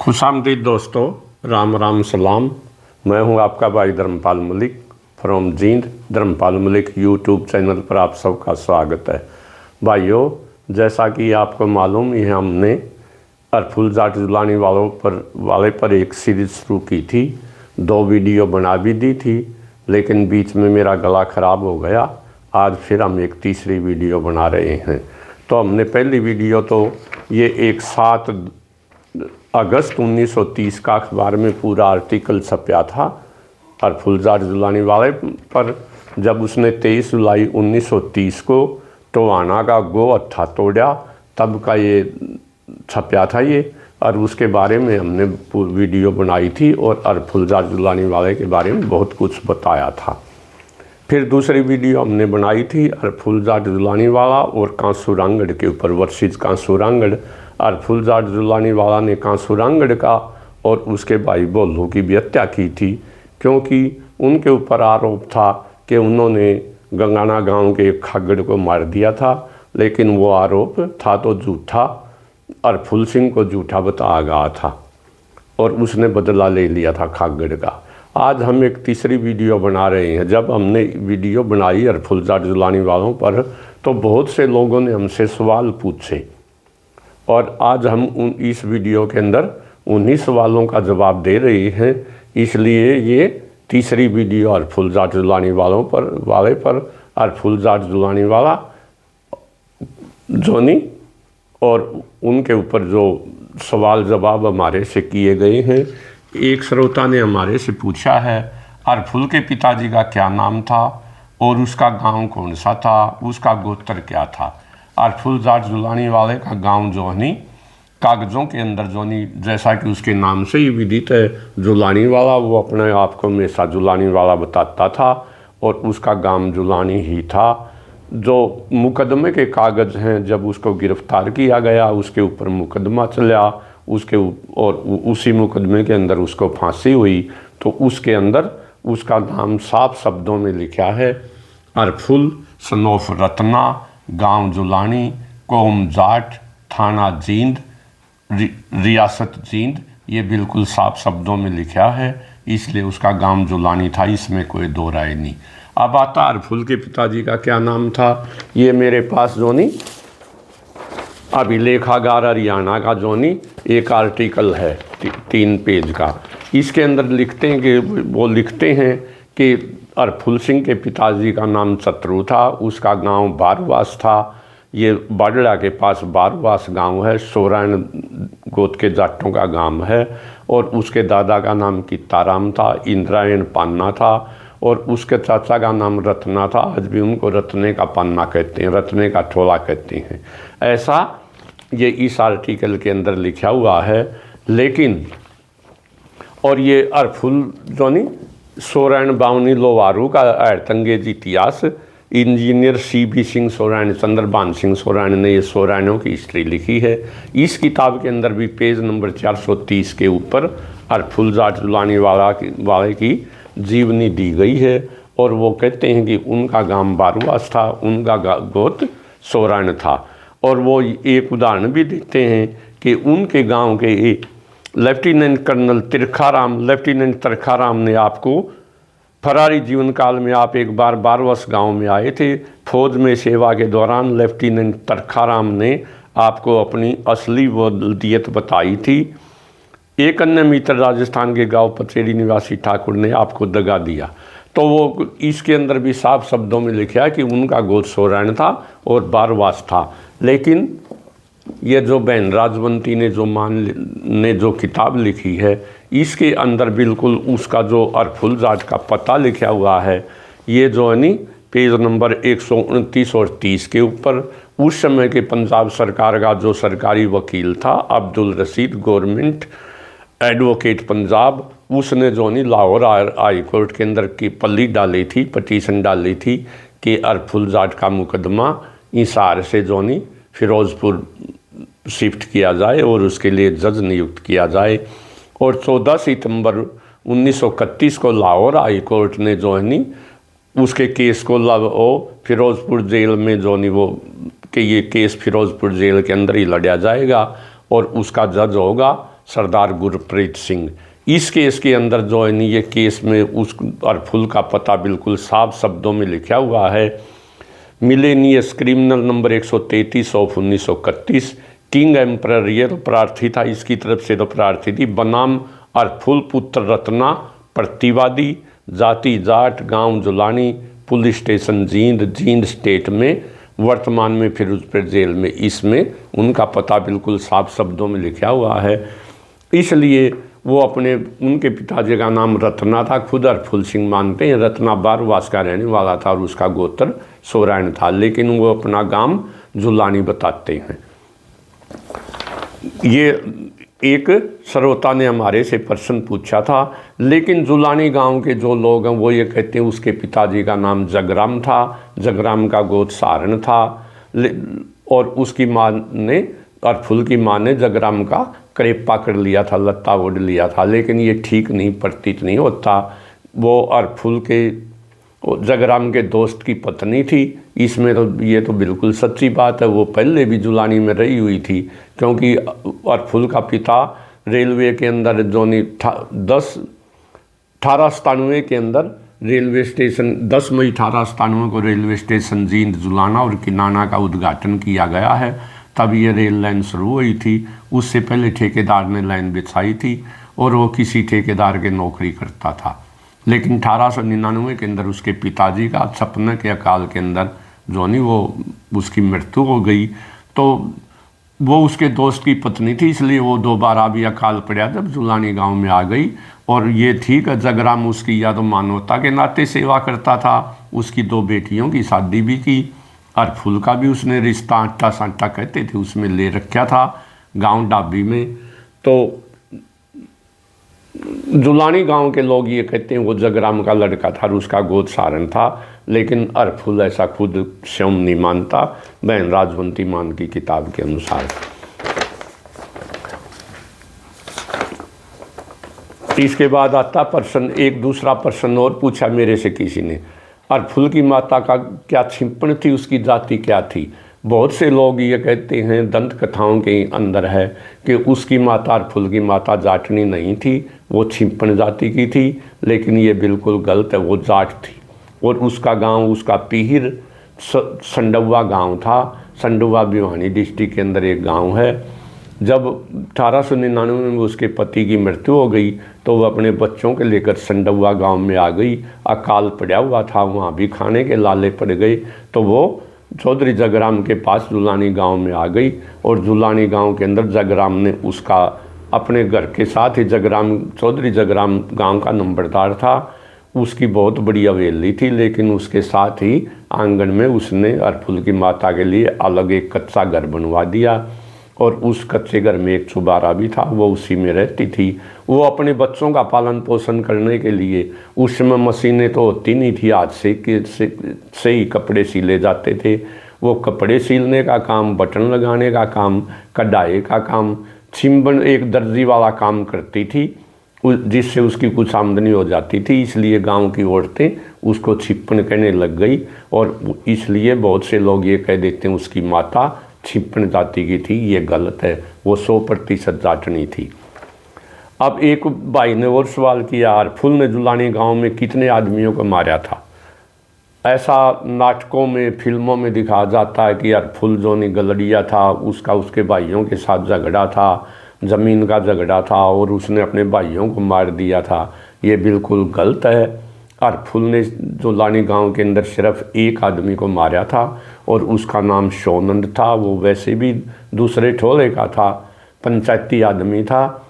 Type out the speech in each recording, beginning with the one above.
खुशामदीद दोस्तों, राम राम सलाम। मैं हूं आपका भाई Dharampal Malik from Jind. Dharampal Malik YouTube channel पर आप सबका स्वागत है। भाइयों, जैसा कि आपको मालूम ही है, हमने अरफुल जाट जुलानी वाले पर एक सीरीज़ शुरू की थी। 2 वीडियो बना भी दी थी, लेकिन बीच में मेरा गला ख़राब हो गया। आज फिर हम एक तीसरी वीडियो बना रहे हैं। तो हमने पहली वीडियो तो ये एक 7 अगस्त 1930 का अखबार में पूरा आर्टिकल छपया था अरफुल जाट जुलानी वाले पर, जब उसने 23 जुलाई 1930 को टोहाना का गो हत्था तोड़ा, तब का ये छपया था ये। और उसके बारे में हमने वीडियो बनाई थी और अरफुल जाट जुलानी वाले के बारे में बहुत कुछ बताया था। फिर दूसरी वीडियो हमने बनाई थी अरफुल जाट जुलानी वाला और कांसूरांगड़ के ऊपर, वर्सेस कांसूरांगड़। अरफुल जाट जुलानी वाला ने कांसूरांगड़ का और उसके भाई भोलू की भी हत्या की थी, क्योंकि उनके ऊपर आरोप था कि उन्होंने गंगाना गांव के एक खागड़ को मार दिया था। लेकिन वो आरोप था तो झूठा, अरफुल सिंह को झूठा बताया गया था और उसने बदला ले लिया था खागड़ का। आज हम एक तीसरी वीडियो बना रहे हैं। जब हमने वीडियो बनाई अरफुल जाट जुलानी वालों पर, तो बहुत से लोगों ने हमसे सवाल पूछे और आज हम इस वीडियो के अंदर उन्हीं सवालों का जवाब दे रहे हैं। इसलिए ये तीसरी वीडियो अरफुल जाट जुलानी वाले पर अरफुल जाट जुलानी वाला जोनी और उनके ऊपर जो सवाल जवाब हमारे से किए गए हैं। एक श्रोता ने हमारे से पूछा है अरफुल के पिताजी का क्या नाम था और उसका गांव कौन सा था, उसका गोत्र क्या था। अरफुल जाट जुलानी वाले का गांव जोहनी, कागज़ों के अंदर जोहनी, जैसा कि उसके नाम से ही विदित है, जुलानी वाला। वो अपने आप को हमेशा जुलानी वाला बताता था और उसका गांव जुलानी ही था। जो मुकदमे के कागज़ हैं, जब उसको गिरफ्तार किया गया, उसके ऊपर मुकदमा चला, और उसी मुकदमे के अंदर उसको फांसी हुई, तो उसके अंदर उसका नाम साफ शब्दों में लिखा है अरफुल सनोफ रत्ना, गांव जुलानी, कौम जाट, थाना जींद, रियासत जींद। ये बिल्कुल साफ शब्दों में लिखा है, इसलिए उसका गांव जुलानी था, इसमें कोई दो राय नहीं। अब आता अरफुल के पिताजी का क्या नाम था। ये मेरे पास जोनी अभिलेखागार हरियाणा का जोनी एक आर्टिकल है 3 पेज का। इसके अंदर लिखते हैं कि वो लिखते हैं कि अरफुल सिंह के पिताजी का नाम चतरू था, उसका गांव बारवास था। ये बाडड़ा के पास बारवास गांव है, सोरायण गोत के जाटों का गांव है। और उसके दादा का नाम कीताराम था, इंद्रायण पान्ना था, और उसके चाचा का नाम रत्ना था। आज भी उनको रत्ने का पन्ना कहते हैं, रत्ने का ठोला कहते हैं। ऐसा ये इस आर्टिकल के अंदर लिखा हुआ है। लेकिन और ये अरफुल जोनी सोरायण बावनी लोवारू का तंगेज इतिहास, इंजीनियर CB सिंह सोरायण, चंद्रभान सिंह सोरायण ने ये सोरायणों की हिस्ट्री लिखी है। इस किताब के अंदर भी पेज नंबर 430 के ऊपर अरफुल जाट जुलानी वाले की जीवनी दी गई है। और वो कहते हैं कि उनका गांव बारवास था, उनका गोत्र सोरायण था। और वो एक उदाहरण भी देते हैं कि उनके गांव के लेफ्टिनेंट कर्नल तिरखाराम ने आपको फरारी जीवन काल में, आप एक बार बारवास गांव में आए थे, फौज में सेवा के दौरान लेफ्टिनेंट तिरखाराम ने आपको अपनी असली वल्दियत बताई थी। एक अन्य मित्र राजस्थान के गांव पचेड़ी निवासी ठाकुर ने आपको दगा दिया। तो वो इसके अंदर भी साफ शब्दों में लिखा है कि उनका गोत्र सोरायण था और बारवास था। लेकिन ये जो बहन राजवंती ने जो किताब लिखी है, इसके अंदर बिल्कुल उसका जो अरफुल जाट का पता लिखा हुआ है, ये जो है नी पेज नंबर 129 और 30 के ऊपर, उस समय के पंजाब सरकार का जो सरकारी वकील था अब्दुल रशीद, गवर्नमेंट एडवोकेट पंजाब, उसने जो नहीं लाहौर हाई कोर्ट के अंदर की पल्ली डाली थी, पटीशन डाली थी कि अरफुल जाट का मुकदमा हिसार से जो नहीं फिरोज़पुर शिफ्ट किया जाए और उसके लिए जज नियुक्त किया जाए। और 14 सितंबर 1931 को लाहौर हाई कोर्ट ने जो है नी उसके केस को फिरोज़पुर जेल में जो नहीं वो कि ये केस फिरोज़पुर जेल के अंदर ही लड़ा जाएगा और उसका जज होगा सरदार गुरप्रीत सिंह। इस केस के अंदर जो है ये केस में उस अरफुल का पता बिल्कुल साफ शब्दों में लिखा हुआ है। Miscellaneous criminal number 133 of 1931, king emperor, ये तो प्रार्थी था, इसकी तरफ से तो प्रार्थी थी, बनाम अरफुल पुत्र रत्ना, प्रतिवादी, जाति जाट, गांव Jolani, police station Jind state में, वर्तमान में फिरोजपुर जेल में। इसमें उनका पता बिल्कुल साफ शब्दों में लिखा हुआ है। इसलिए वो उनके पिताजी का नाम रत्ना था, खुद अरफुल सिंह मानते हैं। रत्ना बारवास का रहने वाला था और उसका गोत्र सोरायन था, लेकिन वो अपना गांव जुलानी बताते हैं। ये एक श्रोता ने हमारे से प्रश्न पूछा था, लेकिन जुलानी गांव के जो लोग हैं वो ये कहते हैं उसके पिताजी का नाम जगराम था, जगराम का गोत्र सारण था, और उसकी माँ ने, अरफुल की माँ ने जगराम का करेपा कर लिया था, लत्ता ओढ़ लिया था, लेकिन ये ठीक नहीं प्रतीत नहीं होता। वो अरफुल के जगराम के दोस्त की पत्नी थी। इसमें तो ये तो बिल्कुल सच्ची बात है, वो पहले भी जुलानी में रही हुई थी, क्योंकि अरफुल का पिता रेलवे के अंदर जो 1897 के अंदर रेलवे स्टेशन 10 मई 1897 को रेलवे स्टेशन जींद, जुलाना और किनाना का उद्घाटन किया गया है। तब ये रेल लाइन शुरू हुई थी। उससे पहले ठेकेदार ने लाइन बिछाई थी और वो किसी ठेकेदार के नौकरी करता था, लेकिन 1899 के अंदर उसके पिताजी का सपने के अकाल के अंदर जो नहीं वो उसकी मृत्यु हो गई। तो वो उसके दोस्त की पत्नी थी, इसलिए वो दोबारा भी अकाल पड़ा जब जुलानी गांव में आ गई। और ये ठीक है, जगराम उसकी या तो मानवता के नाते सेवा करता था, उसकी 2 बेटियों की शादी भी की, अरफुल का भी उसने रिश्ता आटा सांटा कहते थे उसमें ले रखा था गांव डाबी में। तो जुलानी गांव के लोग ये कहते हैं वो जगराम का लड़का था और उसका गोत्र सारण था, लेकिन अरफुल ऐसा खुद स्वयं नहीं मानता, बहन राजवंती मान की किताब के अनुसार। इसके बाद आता प्रश्न, एक दूसरा प्रश्न और पूछा मेरे से किसी ने, अरफुल की माता का क्या छिपण थी, उसकी जाति क्या थी। बहुत से लोग ये कहते हैं, दंत कथाओं के अंदर है कि उसकी माता, अरफुल की माता जाटनी नहीं थी, वो छिपण जाति की थी, लेकिन ये बिल्कुल गलत है, वो जाट थी। और उसका गांव, उसका पीहिर संडवा गांव था। संडवा भिवानी डिस्ट्रिक्ट के अंदर एक गांव है। जब 1899 में उसके पति की मृत्यु हो गई तो वो अपने बच्चों के लेकर संडवा गांव में आ गई। अकाल पड़ा हुआ था, वहाँ भी खाने के लाले पड़ गए, तो वो चौधरी जगराम के पास जुलानी गांव में आ गई। और जुलानी गांव के अंदर जगराम ने उसका अपने घर के साथ ही, जगराम चौधरी जगराम गांव का नंबरदार था, उसकी बहुत बड़ी हवेली थी, लेकिन उसके साथ ही आंगन में उसने अरफुल की माता के लिए अलग एक कच्चा घर बनवा दिया। और उस कच्चे घर में एक चुबारा भी था, वो उसी में रहती थी। वो अपने बच्चों का पालन पोषण करने के लिए, उस समय मशीनें तो होती नहीं थी, हाथ से ही कपड़े सिले जाते थे। वो कपड़े सिलने का काम, बटन लगाने का काम, कढ़ाई का काम, छिंबन एक दर्जी वाला काम करती थी, जिससे उसकी कुछ आमदनी हो जाती थी। इसलिए गांव की औरतें उसको छिपन कहने लग गई, और इसलिए बहुत से लोग ये कह देते हैं उसकी माता छिपन जाति की थी। ये गलत है, वो 100% जाटनी थी। अब एक भाई ने और सवाल किया, अरफुल ने जुलानी गांव में कितने आदमियों को मारा था। ऐसा नाटकों में, फिल्मों में दिखाया जाता है कि अरफुल जो गलड़िया था, उसका उसके भाइयों के साथ झगड़ा था, ज़मीन का झगड़ा था, और उसने अपने भाइयों को मार दिया था। ये बिल्कुल गलत है। अरफुल ने जुलानी गांव के अंदर सिर्फ एक आदमी को मारा था, और उसका नाम शोनंद था। वो वैसे भी दूसरे ठोले का था, पंचायती आदमी था,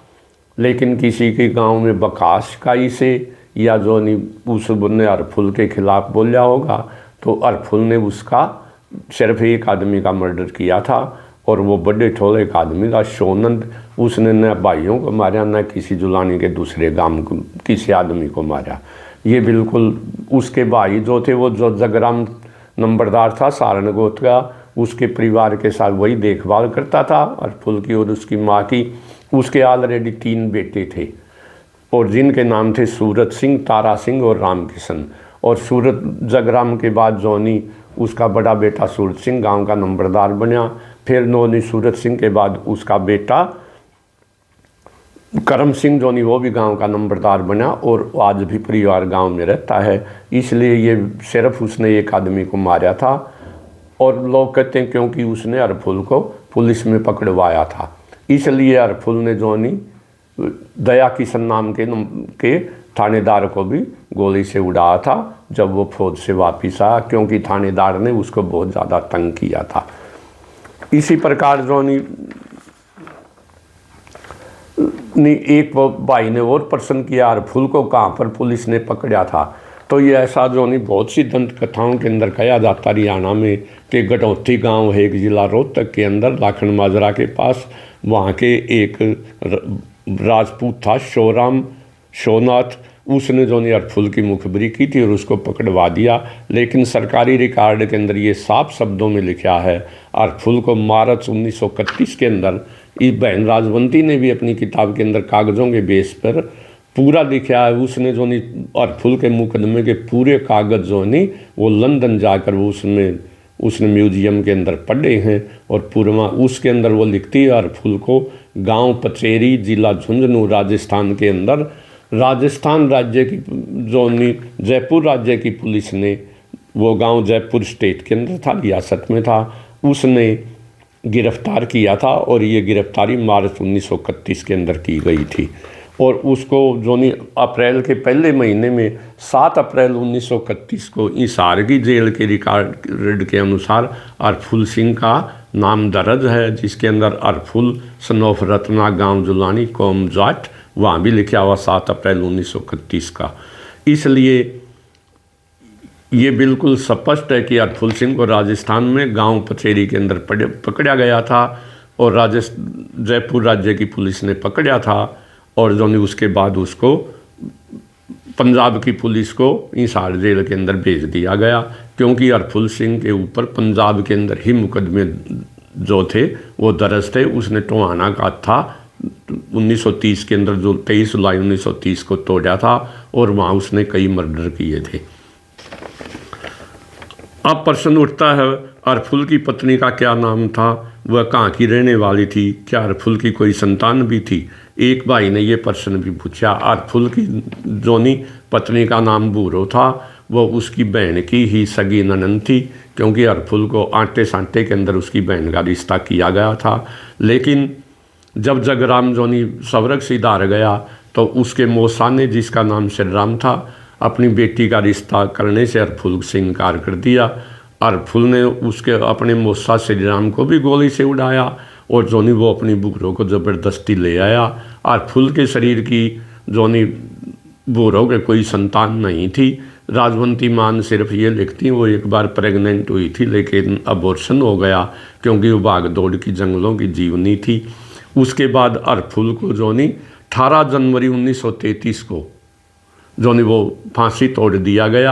लेकिन किसी के गांव में बकाश काई से या जो नहीं उसने अरफुल के खिलाफ बोला होगा, तो अरफुल ने उसका सिर्फ एक आदमी का मर्डर किया था, और वो बड़े ठोले का आदमी था शोनंद। उसने न भाइयों को मारा, न किसी जुलानी के दूसरे गांव को किसी आदमी को मारा। ये बिल्कुल, उसके भाई जो थे, वो जो जगराम नंबरदार था सारण गोत्र का, उसके परिवार के साथ वही देखभाल करता था अरफुल की और उसकी माँ की। उसके ऑलरेडी 3 बेटे थे, और जिनके नाम थे सूरत सिंह, तारा सिंह और रामकिशन। और सूरत जगराम के बाद जोनी, उसका बड़ा बेटा सूरत सिंह गांव का नंबरदार बना। फिर नोनी सूरत सिंह के बाद उसका बेटा करम सिंह जोनी वो भी गांव का नंबरदार बना और आज भी परिवार गांव में रहता है। इसलिए ये सिर्फ उसने एक आदमी को मारा था और लोग कहते हैं क्योंकि उसने हरफुल को पुलिस में पकड़वाया था, इसलिए हरफुल ने जोनी दया किशन नाम के थानेदार को भी गोली से उड़ाया था जब वो फौज से वापस आया, क्योंकि थानेदार ने उसको बहुत ज़्यादा तंग किया था। इसी प्रकार जोनी एक भाई ने और प्रश्न किया हरफुल को कहाँ पर पुलिस ने पकड़ा था, तो ये ऐसा जो नहीं बहुत सी दंत कथाओं के अंदर कहा जाता हरियाणा में कि गटौती गांव है एक जिला रोहतक के अंदर लाखन माजरा के पास, वहाँ के एक राजपूत था शोनाथ, उसने जो नहीं हरफुल की मुखबरी की थी और उसको पकड़वा दिया। लेकिन सरकारी रिकॉर्ड के अंदर ये साफ शब्दों में लिखा है हरफुल को मार्च 1931 के अंदर, इस बहन राजवंती ने भी अपनी किताब के अंदर कागज़ों के बेस पर पूरा लिखा है। उसने जो नहीं हरफुल के मुकदमे के पूरे कागज़ जो नहीं वो लंदन जाकर वो उसने म्यूजियम के अंदर पढ़े हैं और पूर्वा उसके अंदर वो लिखती है हरफुल को गांव पचेरी जिला झुंझुनू राजस्थान के अंदर, राजस्थान राज्य की जो नहीं जयपुर राज्य की पुलिस ने, वो गांव जयपुर स्टेट के अंदर था, रियासत में था, उसने गिरफ्तार किया था और ये गिरफ्तारी मार्च 1931 के अंदर की गई थी। और उसको जो नहीं अप्रैल के पहले महीने में 7 अप्रैल 1931 को हिसार की जेल के रिकॉर्ड के अनुसार हरफुल सिंह का नाम दर्ज है, जिसके अंदर हरफुल सनोफ रत्ना गांव जुलानी कौम जाट वहाँ भी लिखा हुआ 7 अप्रैल 1931 का। इसलिए ये बिल्कुल स्पष्ट है कि हरफुल सिंह को राजस्थान में गांव पचेरी के अंदर पकड़ा गया था और जयपुर राज्य की पुलिस ने पकड़ा था और जो नहीं उसके बाद उसको पंजाब की पुलिस को हिसार जेल के अंदर भेज दिया गया, क्योंकि हरफुल सिंह के ऊपर पंजाब के अंदर ही मुकदमे जो थे वो दर्ज थे। उसने टोहाना का था 1930 के अंदर जो 23 जुलाई 1930 को तोड़ा था और वहाँ उसने कई मर्डर किए थे। अब प्रश्न उठता है हरफुल की पत्नी का क्या नाम था, वह कहाँ की रहने वाली थी, क्या हरफुल की कोई संतान भी थी। एक भाई ने ये प्रश्न भी पूछा। हरफुल की जोनी पत्नी का नाम बूरो था, वो उसकी बहन की ही सगी ननद थी, क्योंकि हरफुल को आटे सांटे के अंदर उसकी बहन का रिश्ता किया गया था। लेकिन जब जगराम जोनी सवरग सिधार गया तो उसके मौसा ने, जिसका नाम श्रीराम था, अपनी बेटी का रिश्ता करने से हरफुल से इनकार कर दिया। हरफुल ने उसके अपने मौसा श्रीराम को भी गोली से उड़ाया और जोनी वो अपनी बुकरों को ज़बरदस्ती ले आया। हरफुल के शरीर की जोनी बूढ़ों के कोई संतान नहीं थी। राजवंती मान सिर्फ ये लिखती वो एक बार प्रेग्नेंट हुई थी लेकिन अबॉर्शन हो गया, क्योंकि वो भाग दौड़ की जंगलों की जीवनी थी। उसके बाद हरफुल को जोनी 18 जनवरी 1933 को जोनी वो फांसी तोड़ दिया गया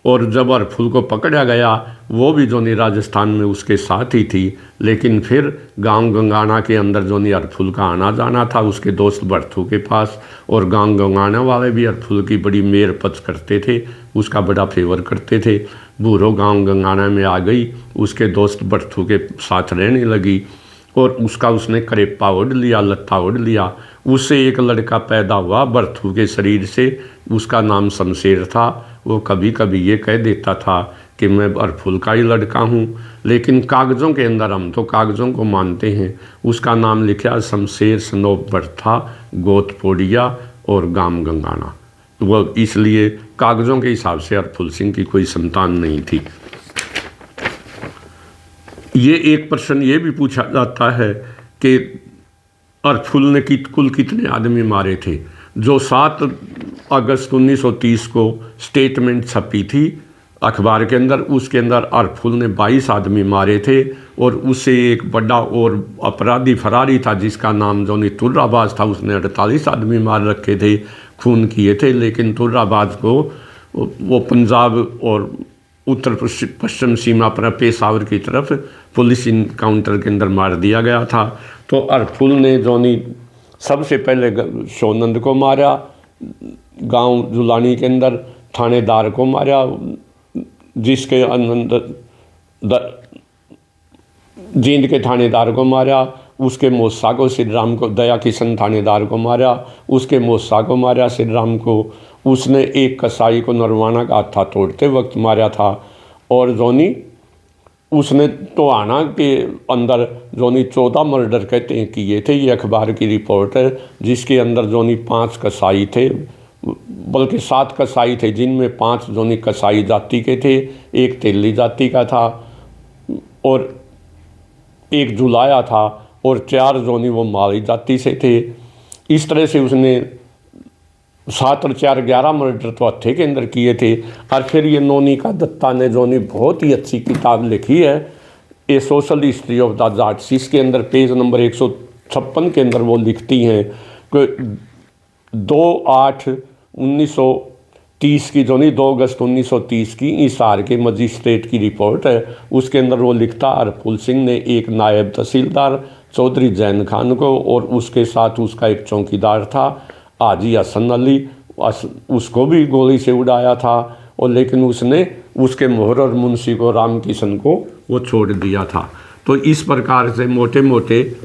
और जब हरफुल को पकड़ा गया वो भी जोनी राजस्थान में उसके साथ ही थी। लेकिन फिर गांव गंगाना के अंदर जोनी हरफुल का आना जाना था उसके दोस्त बर्थू के पास, और गांव गंगाना वाले भी हरफुल की बड़ी मेर पच करते थे, उसका बड़ा फेवर करते थे। बूढ़ो गांव गंगाना में आ गई, उसके दोस्त बर्थू के साथ रहने लगी और उसने करेपा ओढ़ लिया, लत्ता ओढ़ लिया। उससे एक लड़का पैदा हुआ बर्थू के शरीर से, उसका नाम शमशेर था। वो कभी कभी ये कह देता था कि मैं हरफुल का ही लड़का हूँ, लेकिन कागज़ों के अंदर हम तो कागज़ों को मानते हैं। उसका नाम लिखा शमशेर सनोप बर्था गोत पोड़िया और गाम गंगाना, वो इसलिए कागज़ों के हिसाब से हरफुल सिंह की कोई संतान नहीं थी। ये एक प्रश्न ये भी पूछा जाता है कि हरफुल ने कुल कितने आदमी मारे थे। जो 7 अगस्त 1930 को स्टेटमेंट छपी थी अखबार के अंदर, उसके अंदर हरफुल ने 22 आदमी मारे थे और उससे एक बड़ा और अपराधी फरारी था जिसका नाम जोनी तुर्राबाज था, उसने 48 आदमी मार रखे थे, खून किए थे। लेकिन तुर्राबाज को वो पंजाब और उत्तर पश्चिम सीमा पर पेशावर की तरफ पुलिस इनकाउंटर के अंदर मार दिया गया था। तो हरफुल ने जोनी सबसे पहले सोनंद को मारा, गांव जुलानी के अंदर थानेदार को मारा, जिसके अंदर जींद के थानेदार को मारा उसके मौसा को श्री राम को, दया किशन थानेदार को मारा, उसके मौसा को मारा श्री राम को। उसने एक कसाई को नरवाना का हाथा तोड़ते वक्त मारा था। और जोनी उसने टोहाना के अंदर जोनी 14 मर्डर कहते हैं किए थे। ये अखबार की रिपोर्ट है, जिसके अंदर जोनी 5 कसाई थे, बल्कि 7 कसाई थे, जिनमें 5 जोनी कसाई जाति के थे, एक तेली जाति का था और एक जुलाया था और 4 जोनी वो माली जाति से थे। इस तरह से उसने 7 और 4 11 मर्डर तो हत्थे के अंदर किए थे। और फिर ये नोनिका दत्ता ने जोनी बहुत ही अच्छी किताब लिखी है, a social history of the Jats. इसके अंदर पेज नंबर 156 के अंदर वो लिखती हैं कि 2/8/1930 की जोनी 2 अगस्त 1930 की हिसार के मजिस्ट्रेट की रिपोर्ट है। उसके अंदर वो लिखता हरफुल सिंह ने एक नायब तहसीलदार चौधरी जैन खान को और उसके साथ उसका एक चौकीदार था हाजी हसन अली, उसको भी गोली से उड़ाया था। और लेकिन उसने उसके मोहर और मुंशी को राम किशन को वो छोड़ दिया था। तो इस प्रकार से मोटे मोटे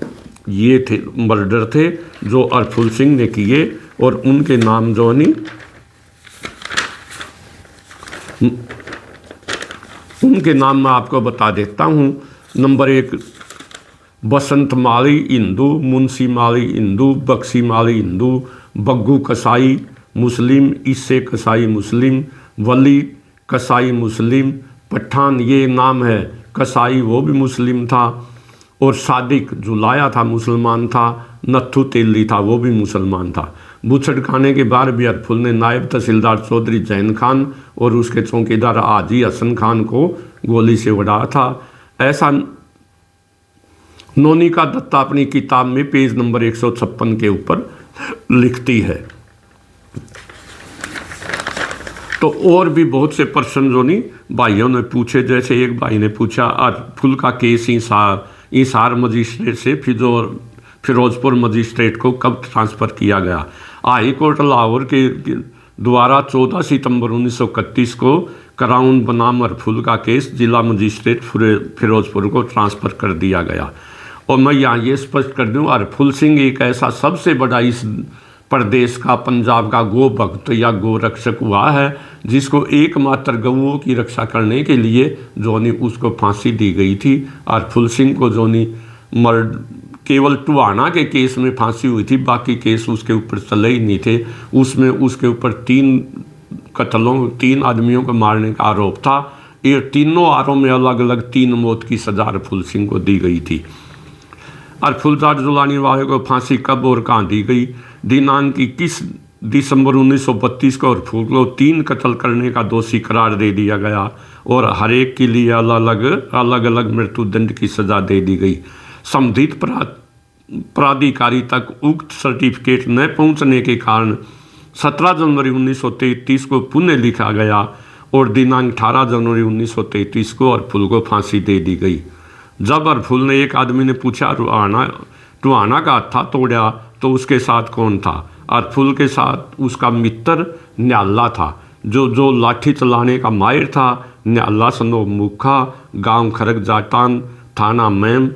ये थे मर्डर थे जो हरफुल सिंह ने किए। और उनके नाम जो नहीं, उनके नाम मैं आपको बता देता हूँ। नंबर 1 बसंत माली हिंदू, मुंशी माली हिंदू, बख्शी माली हिंदू, बग्गू कसाई मुस्लिम, इससे कसाई मुस्लिम, वली कसाई मुस्लिम, पठान ये नाम है कसाई वो भी मुस्लिम था, और सादिक जुलाया था मुसलमान था, नत्थू तेली था वो भी मुसलमान था। बुछड़ खाने के बाद भी हरफुल ने नायब तहसीलदार चौधरी जैन खान और उसके चौकीदार हाजी हसन खान को गोली से उड़ाया था। ऐसा नोनिका दत्ता अपनी किताब में पेज नंबर 156 के ऊपर लिखती है। तो और भी बहुत से प्रश्न जो नहीं भाइयों ने पूछे, जैसे एक भाई ने पूछा हरफुल का केस हिसार मजिस्ट्रेट से फिरोजपुर मजिस्ट्रेट को कब ट्रांसफ़र किया गया। हाई कोर्ट लाहौर के द्वारा 14 सितंबर 1931 को क्राउन बनाम हरफुल का केस जिला मजिस्ट्रेट फिरोजपुर को ट्रांसफ़र कर दिया गया। और मैं यहाँ ये स्पष्ट कर दूँ, हरफुल सिंह एक ऐसा सबसे बड़ा इस प्रदेश का, पंजाब का गो भक्त या गो रक्षक हुआ है, जिसको एकमात्र गऊओं की रक्षा करने के लिए जोनी उसको फांसी दी गई थी। हरफुल सिंह को जोनी केवल टोहाना के केस में फांसी हुई थी, बाकी केस उसके ऊपर चले ही नहीं थे। उसमें उसके ऊपर 3 आदमियों को मारने का आरोप था। ये तीनों आरोप में अलग अलग 3 मौत की सजा हरफुल सिंह को दी गई थी। हरफुल जाट जुलानी वाले को फांसी कब और कहाँ दी गई। दिनांक 21 दिसंबर 1932 को हरफुल को 3 कत्ल करने का दोषी करार दे दिया गया और हर एक के लिए अलग अलग मृत्युदंड की सजा दे दी गई। संबंधित प्राधिकारी तक उक्त सर्टिफिकेट न पहुंचने के कारण 17 जनवरी 1933 को पुनः लिखा गया और दिनांक 18 जनवरी 1933 को हरफुल को फांसी दे दी गई। जब हरफुल ने एक आदमी ने पूछा टोहाना का हत्था तोड़ा तो उसके साथ कौन था। हरफुल के साथ उसका मित्र न्याला था, जो लाठी चलाने का माहिर था। न्याला सनो मुखा, गांव खरग जाटान, थाना मैम,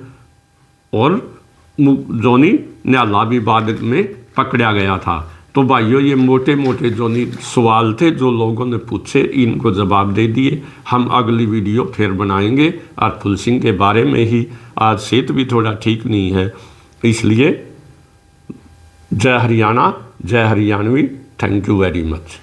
और जोनी न्याला भी बाद में पकड़ा गया था। तो भाइयों, ये मोटे मोटे जोनी सवाल थे जो लोगों ने पूछे, इनको जवाब दे दिए। हम अगली वीडियो फिर बनाएंगे हरफुल सिंह के बारे में ही। आज सेहत भी थोड़ा ठीक नहीं है, इसलिए जय हरियाणा, जय Haryanvi. Thank you very much.